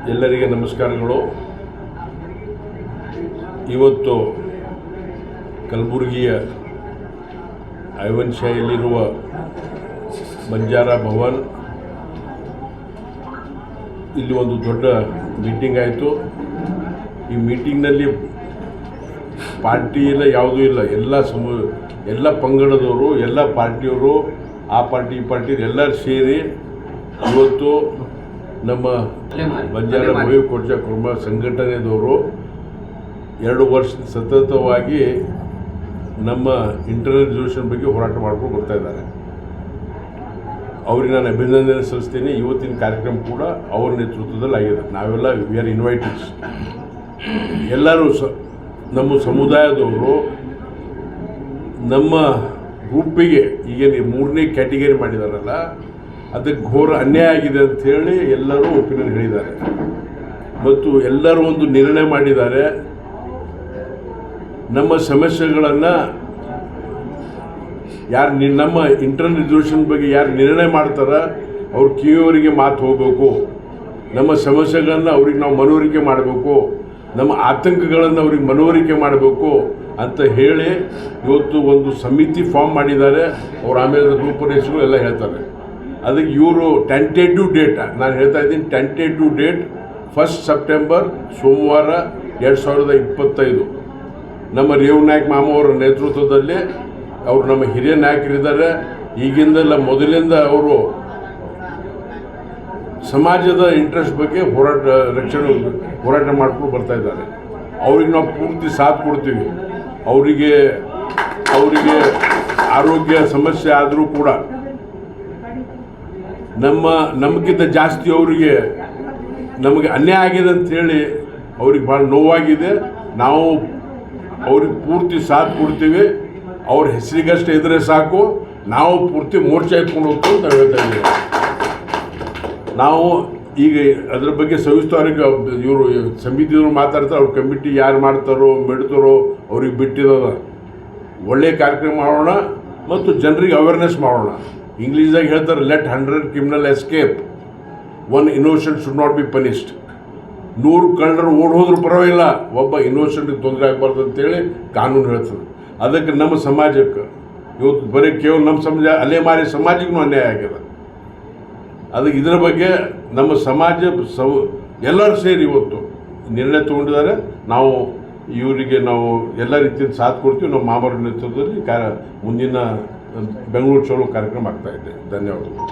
ಎಲ್ಲರಿಗೆ ನಮಸ್ಕಾರಗಳು. ಇವತ್ತು ಕಲಬುರಗಿಯ ಐವನ್ ಶಾಹಿಯಲ್ಲಿರುವ ಬಂಜಾರ ಭವನ್ ಇಲ್ಲಿ ಒಂದು ದೊಡ್ಡ ಮೀಟಿಂಗ್ ಆಯಿತು. ಈ ಮೀಟಿಂಗ್ನಲ್ಲಿ ಪಾರ್ಟಿ ಇಲ್ಲ, ಯಾವುದೂ ಇಲ್ಲ. ಎಲ್ಲ ಪಂಗಡದವರು, ಎಲ್ಲ ಪಾರ್ಟಿಯವರು, ಆ ಪಾರ್ಟಿ ಈ ಪಾರ್ಟಿ ಎಲ್ಲರೂ ಸೇರಿ ಇವತ್ತು ನಮ್ಮ ಬಂಜಾರ ಭವ್ಯ ಕೋರ್ಚಾ ಕುಟುಂಬ ಸಂಘಟನೆದವರು 2 ವರ್ಷ ಸತತವಾಗಿ ನಮ್ಮ ಇಂಟರ್ನಲ್ ರಿಸರ್ವೇಷನ್ ಬಗ್ಗೆ ಹೋರಾಟ ಮಾಡ್ಕೊಂಡು ಬರ್ತಾ ಇದ್ದಾರೆ. ಅವ್ರಿಗೆ ನಾನು ಅಭಿನಂದನೆ ಸಲ್ಲಿಸ್ತೀನಿ. ಇವತ್ತಿನ ಕಾರ್ಯಕ್ರಮ ಕೂಡ ಅವರ ನೇತೃತ್ವದಲ್ಲಿ ಆಗಿದೆ. ನಾವೆಲ್ಲ ವಿ ಆರ್ ಇನ್ವೈಟೆಡ್ಸ್. ಎಲ್ಲರೂ ನಮ್ಮ ಸಮುದಾಯದವರು ನಮ್ಮ ಗುಂಪಿಗೆ ಈಗ 3ನೇ ಕ್ಯಾಟಗರಿ ಮಾಡಿದಾರಲ್ಲ, ಅದಕ್ಕೆ ಘೋರ ಅನ್ಯಾಯ ಆಗಿದೆ ಅಂಥೇಳಿ ಎಲ್ಲರೂ ಒಪಿನಿಯನ್ ಹೇಳಿದ್ದಾರೆ ಮತ್ತು ಎಲ್ಲರೂ ಒಂದು ನಿರ್ಣಯ ಮಾಡಿದ್ದಾರೆ. ನಮ್ಮ ಸಮಸ್ಯೆಗಳನ್ನು ಯಾರು ನಮ್ಮ ಇಂಟರ್ನಲ್ ರಿಸರ್ವೇಷನ್ ಬಗ್ಗೆ ಯಾರು ನಿರ್ಣಯ ಮಾಡ್ತಾರ ಅವ್ರ ಕಿವಿಯವರಿಗೆ ಮಾತು ಹೋಗಬೇಕು. ನಮ್ಮ ಸಮಸ್ಯೆಗಳನ್ನು ಅವ್ರಿಗೆ ನಾವು ಮನವರಿಕೆ ಮಾಡಬೇಕು, ನಮ್ಮ ಆತಂಕಗಳನ್ನು ಅವ್ರಿಗೆ ಮನವರಿಕೆ ಮಾಡಬೇಕು ಅಂತ ಹೇಳಿ ಇವತ್ತು ಒಂದು ಸಮಿತಿ ಫಾರ್ಮ್ ಮಾಡಿದ್ದಾರೆ. ಅವ್ರು ಆಮೇಲೆ ರೂಪರೇಷೆಗಳು ಎಲ್ಲ ಹೇಳ್ತಾರೆ. ಅದಕ್ಕೆ ಇವರು ಟೆಂಟೇಟಿವ್ ಡೇಟ್ ನಾನು ಹೇಳ್ತಾ ಇದ್ದೀನಿ. ಟೆಂಟೇಟಿವ್ ಡೇಟ್ 1 ಸೆಪ್ಟೆಂಬರ್ ಸೋಮವಾರ 2025 ನಮ್ಮ ರೇವ್ ನಾಯಕ್ ಮಾಮ ಅವರ ನೇತೃತ್ವದಲ್ಲಿ ಅವರು ನಮ್ಮ ಹಿರಿಯ ನಾಯಕರಿದ್ದಾರೆ. ಈಗಿಂದೆಲ್ಲ ಮೊದಲಿಂದ ಅವರು ಸಮಾಜದ ಇಂಟ್ರೆಸ್ಟ್ ಬಗ್ಗೆ ಹೋರಾಟ ಮಾಡ್ಕೊಂಡು ಬರ್ತಾ ಇದ್ದಾರೆ. ಅವ್ರಿಗೆ ನಾವು ಪೂರ್ತಿ ಸಾಥ್ ಕೊಡ್ತೀವಿ. ಅವರಿಗೆ ಆರೋಗ್ಯ ಸಮಸ್ಯೆ ಆದರೂ ಕೂಡ ನಮಗಿಂತ ಜಾಸ್ತಿ ಅವರಿಗೆ ನಮಗೆ ಅನ್ಯಾಯ ಆಗಿದೆ ಅಂಥೇಳಿ ಅವ್ರಿಗೆ ಭಾಳ ನೋವಾಗಿದೆ. ನಾವು ಅವ್ರಿಗೆ ಪೂರ್ತಿ ಸಾಥ್ ಕೊಡ್ತೀವಿ. ಅವ್ರ ಹೆಸರಿಗಷ್ಟೇ ಇದ್ದರೆ ಸಾಕು, ನಾವು ಪೂರ್ತಿ ಮೋರ್ಚಾ ಎತ್ಕೊಂಡು ಹೋಗ್ತೀವಿ ಅಂತ ಹೇಳ್ತಾ ಇದ್ದೀವಿ. ನಾವು ಈಗ ಅದ್ರ ಬಗ್ಗೆ ಸವಿಸ್ತಾರವಾಗಿ ಇವರು ಸಮಿತಿಯವರು ಮಾತಾಡ್ತಾರೆ. ಅವ್ರ ಕಮಿಟಿ ಯಾರು ಮಾಡ್ತಾರೋ ಬಿಡ್ತಾರೋ ಅವ್ರಿಗೆ ಬಿಟ್ಟಿರೋದ. ಒಳ್ಳೆಯ ಕಾರ್ಯಕ್ರಮ ಮಾಡೋಣ ಮತ್ತು ಜನರಿಗೆ ಅವೇರ್ನೆಸ್ ಮಾಡೋಣ. ಇಂಗ್ಲೀಷ್ದಾಗ ಹೇಳ್ತಾರೆ, let 100 criminal escape, 1 innocent should not be punished. 100 ಕಳ್ಳರು ಓಡ್ ಹೋದ್ರೂ ಪರವಾಗಿಲ್ಲ, ಒಬ್ಬ ಇನ್ನೋಸೆಂಟ್ಗೆ ತೊಂದರೆ ಆಗಬಾರ್ದು ಅಂತೇಳಿ ಕಾನೂನು ಹೇಳ್ತದೆ. ಅದಕ್ಕೆ ನಮ್ಮ ಸಮಾಜಕ್ಕೆ ಇವತ್ತು ಬರೀ ಕೇವಲ ನಮ್ಮ ಸಮಾಜ ಅಲೆಮಾರಿ ಸಮಾಜಕ್ಕೂ ಅನ್ಯಾಯ ಆಗಿದೆ. ಅದಕ್ಕೆ ಇದರ ಬಗ್ಗೆ ನಮ್ಮ ಸಮಾಜ ಎಲ್ಲರೂ ಸೇರಿ ಇವತ್ತು ನಿರ್ಣಯ ತೊಗೊಂಡಿದ್ದಾರೆ. ನಾವು ಇವರಿಗೆ ನಾವು ಎಲ್ಲ ರೀತಿಯಿಂದ ಸಾಥ್ ಕೊಡ್ತೀವಿ. ನಮ್ಮ ಮಾಮರ ನೇತೃತ್ವದಲ್ಲಿ ಮುಂದಿನ ಬೆಂಗಳೂರು ಚಲೋ ಕಾರ್ಯಕ್ರಮ ಆಗ್ತಾಯಿದೆ. ಧನ್ಯವಾದಗಳು.